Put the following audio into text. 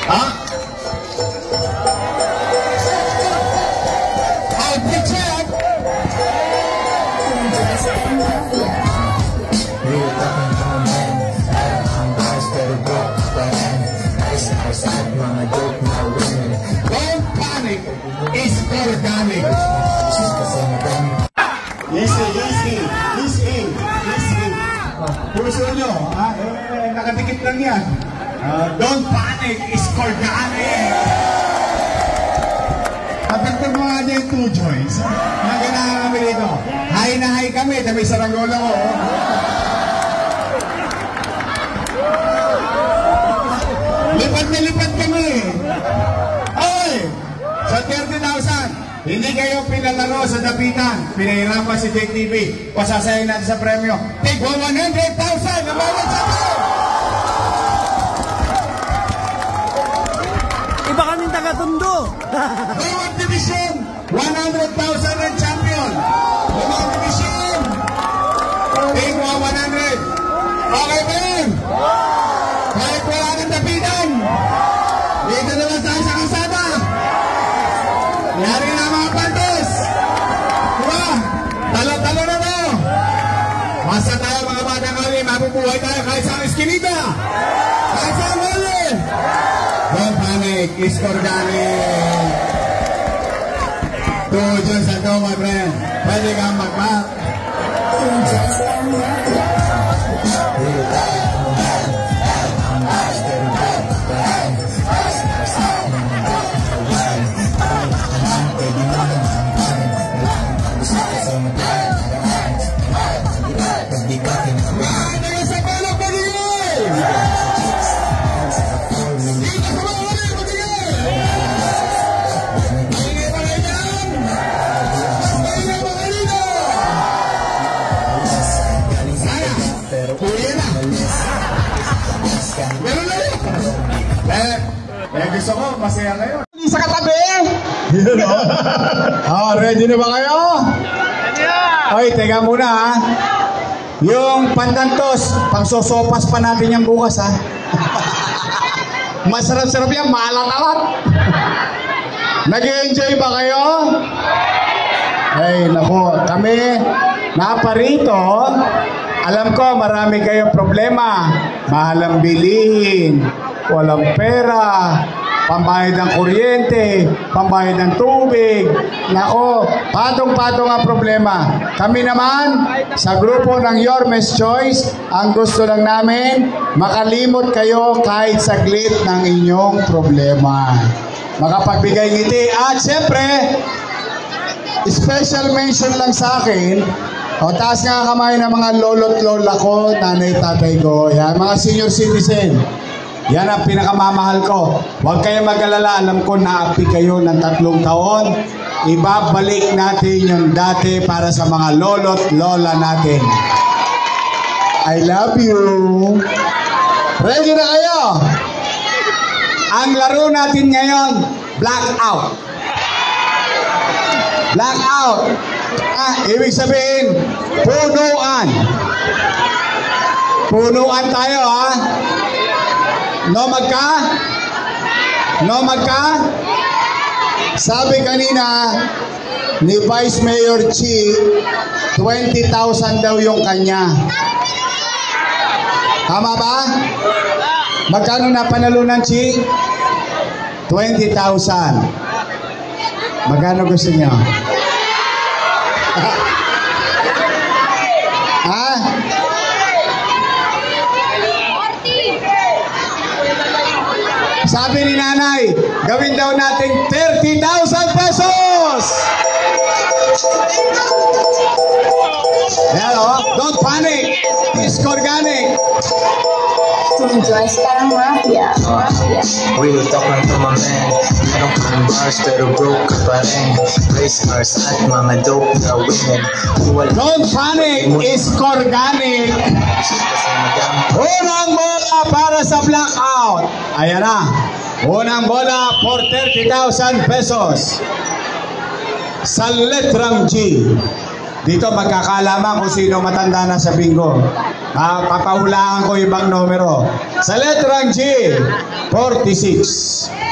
Ha? Outfit check! Don't panic! It's organic! Easy. Gusto nyo, nakadikit lang yan. Don't panic, it's organic. Kapagtag mo nga dyan 2 joints, naganahan kami dito. High na high kami, tabi saranggola ko. Lipat na lipat kami. Oy! Sa 30,000. Hindi kayo pinalaro sa dapitan. Pinahirapan si JTV. Pasasayin natin sa premyo. Take 100,000 na bawat sa akin! Iba kaming taga-Tondo. Bawat division, 100,000 ang champion. Bawat division, take 100. Okay ba yun? Kahit wala ng dapitan. Dito naman tayo sa kasada. Yari na mga pantes. Diba? Talo-talo na to. Basta tayo mga batang kami, mabubuhay tayo kahit sa eskinita. Kahit sa mali. Don't panic, it's organic. 2 dyan sa to, my friend. Pwede kang mag-back. Gusto ko, masaya kayo. Hindi sa katabi! Ready na ba kayo? Ready na! Oy, teka muna ha. Yung pandantos, pangsosopas pa natin yung bukas ha. Masarap-sarap yan, maalat-alat. Nag-enjoy ba kayo? Ay, naku, kami naparito. Alam ko, marami kayong problema. Mahal ang bilihin, walang pera, pambayad ng kuryente, pambayad ng tubig. Nako, patong-patong ang problema. Kami naman, sa grupo ng Yormes Choice, ang gusto lang namin, makalimot kayo kahit saglit ng inyong problema. Makapagbigay ngiti. At siyempre, special mention lang sa akin, taas nga kamay ng mga lolo't lola ko, nanay, tatay ko, yan, mga senior citizen. Yan ang pinakamamahal ko. Huwag kayong mag-alala. Alam ko naapi kayo ng 3 taon. Ibabalik natin yung dati para sa mga lolo't lola natin. I love you. Ready na kayo? Ang laro natin ngayon, blackout. Blackout. Ibig sabihin, punuan. Punuan tayo ha. Nomad ka? Nomad ka? Sabi kanina ni Vice Mayor Chi, 20,000 daw yung kanya. Tama ba? Magkano na panalunan, Chi? 20,000. Magkano gusto niyo? Ha? Sabi ni nanay, gawin daw natin 30,000 pesos! Hello, don't panic! It's organic! Joyce parang mafia. Real talk lang to my man. Meron kang bars pero broke ka pa rin. Race cars at mga dope na women. Don't panic! It's organic! Unang bola para sa blackout! Ayan na! Unang bola for 30,000 pesos. Sa letrang G. Dito magkakalaman kung sino matanda na sa bingo. Papahulaan ko ibang numero. Sa letrang G, 46.